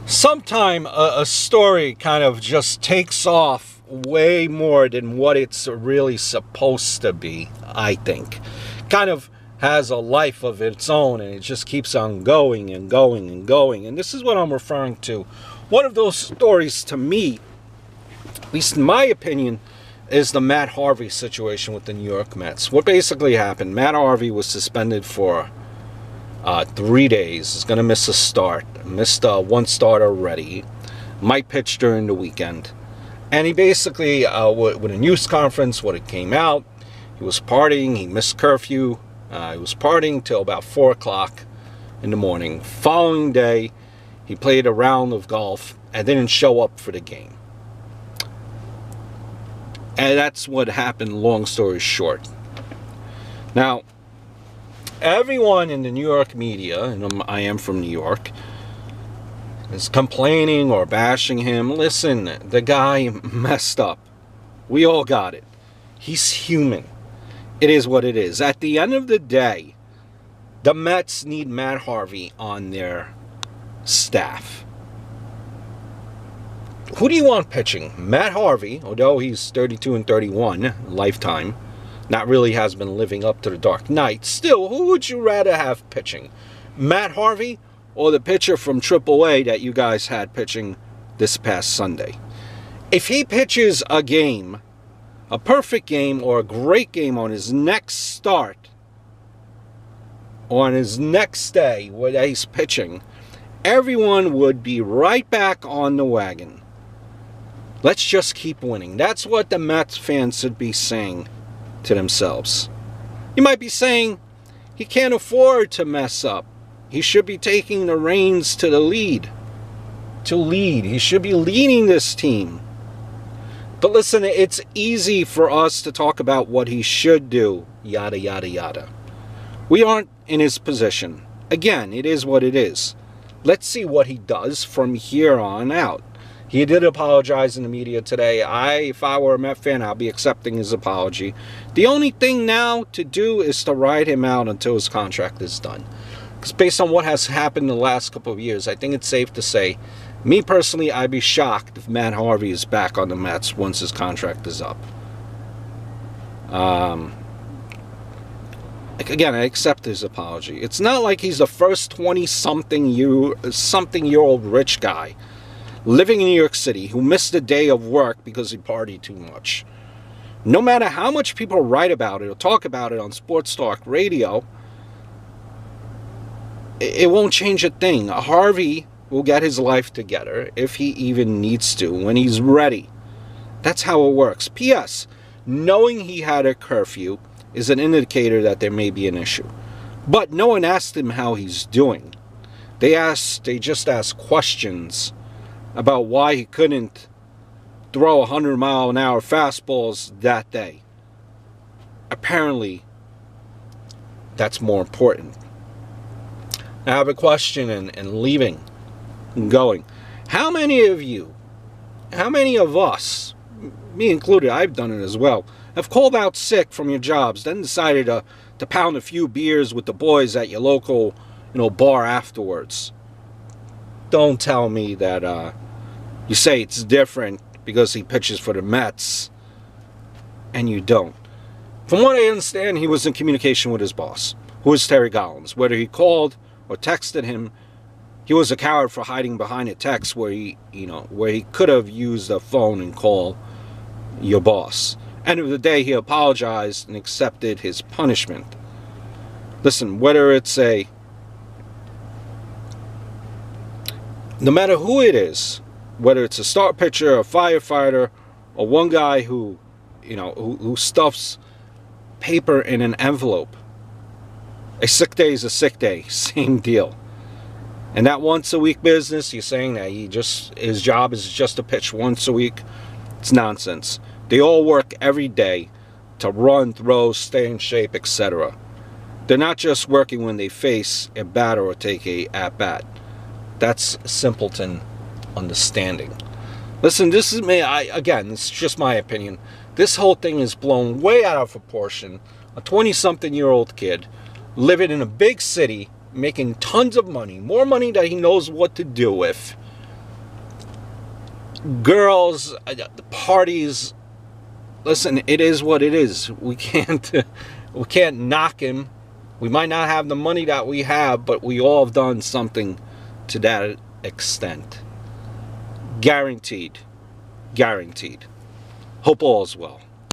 Sometime a story kind of just takes off way more than what it's really supposed to be, I think. Kind of has a life of its own, and it just keeps on going and going and going. And this is what I'm referring to. One of those stories, to me, at least in my opinion, is the Matt Harvey situation with the New York Mets. What basically happened, Matt Harvey was suspended for 3 days. He's going to miss a start. Missed one start already. Might pitch during the weekend. And he basically, with a news conference, what it came out, he was partying. He missed curfew. He was partying till about 4 o'clock in the morning. Following day, he played a round of golf and didn't show up for the game. And that's what happened, long story short. Now, everyone in the New York media, and I am from New York, is complaining or bashing him. Listen, the guy messed up. We all got it. He's human. It is what it is. At the end of the day, the Mets need Matt Harvey on their staff. Who do you want pitching? Matt Harvey, although he's 32 and 31, lifetime, not really has been living up to the Dark Knight. Still, who would you rather have pitching? Matt Harvey or the pitcher from AAA that you guys had pitching this past Sunday? If he pitches a game, a perfect game or a great game on his next start, or on his next day where he's pitching, everyone would be right back on the wagon. Let's just keep winning. That's what the Mets fans should be saying to themselves. You might be saying he can't afford to mess up. He should be taking the reins to the lead. To lead. He should be leading this team. But listen, it's easy for us to talk about what he should do, yada, yada, yada. We aren't in his position. Again, it is what it is. Let's see what he does from here on out. He did apologize in the media today. If I were a Met fan, I'll be accepting his apology. The only thing now to do is to ride him out until his contract is done. Because based on what has happened in the last couple of years, I think it's safe to say, me personally, I'd be shocked if Matt Harvey is back on the Mets once his contract is up. Again, I accept his apology. It's not like he's the first 20-something-year-old rich guy living in New York City who missed a day of work because he partied too much. No matter how much people write about it or talk about it on sports talk radio, it won't change a thing. Harvey will get his life together if he even needs to when he's ready. That's how it works. P.S. Knowing he had a curfew is an indicator that there may be an issue. But no one asked him how he's doing. They just asked questions about why he couldn't throw 100-mile-an-hour fastballs that day. Apparently, that's more important. Now, I have a question and leaving and going. How many of us, me included, I've done it as well, have called out sick from your jobs, then decided to pound a few beers with the boys at your local, bar afterwards? Don't tell me that you say it's different because he pitches for the Mets, and you don't. From what I understand, he was in communication with his boss, who is Terry Collins. Whether he called or texted him, he was a coward for hiding behind a text where he could have used a phone and call your boss. End of the day, he apologized and accepted his punishment. Listen, whether it's no matter who it is, whether it's a start pitcher, a firefighter, or one guy who stuffs paper in an envelope, a sick day is a sick day. Same deal. And that once-a-week business, you're saying that his job is just to pitch once a week, it's nonsense. They all work every day to run, throw, stay in shape, etc. They're not just working when they face a batter or take a at-bat. That's simpleton understanding. Listen, this is me. Again, it's just my opinion. This whole thing is blown way out of proportion. A 20-something-year-old kid living in a big city, making tons of money, more money that he knows what to do with, Girls, the parties. Listen, it is what it is. We can't knock him. We might not have the money that we have, but we all have done something to that extent. Guaranteed. Guaranteed. Hope all is well.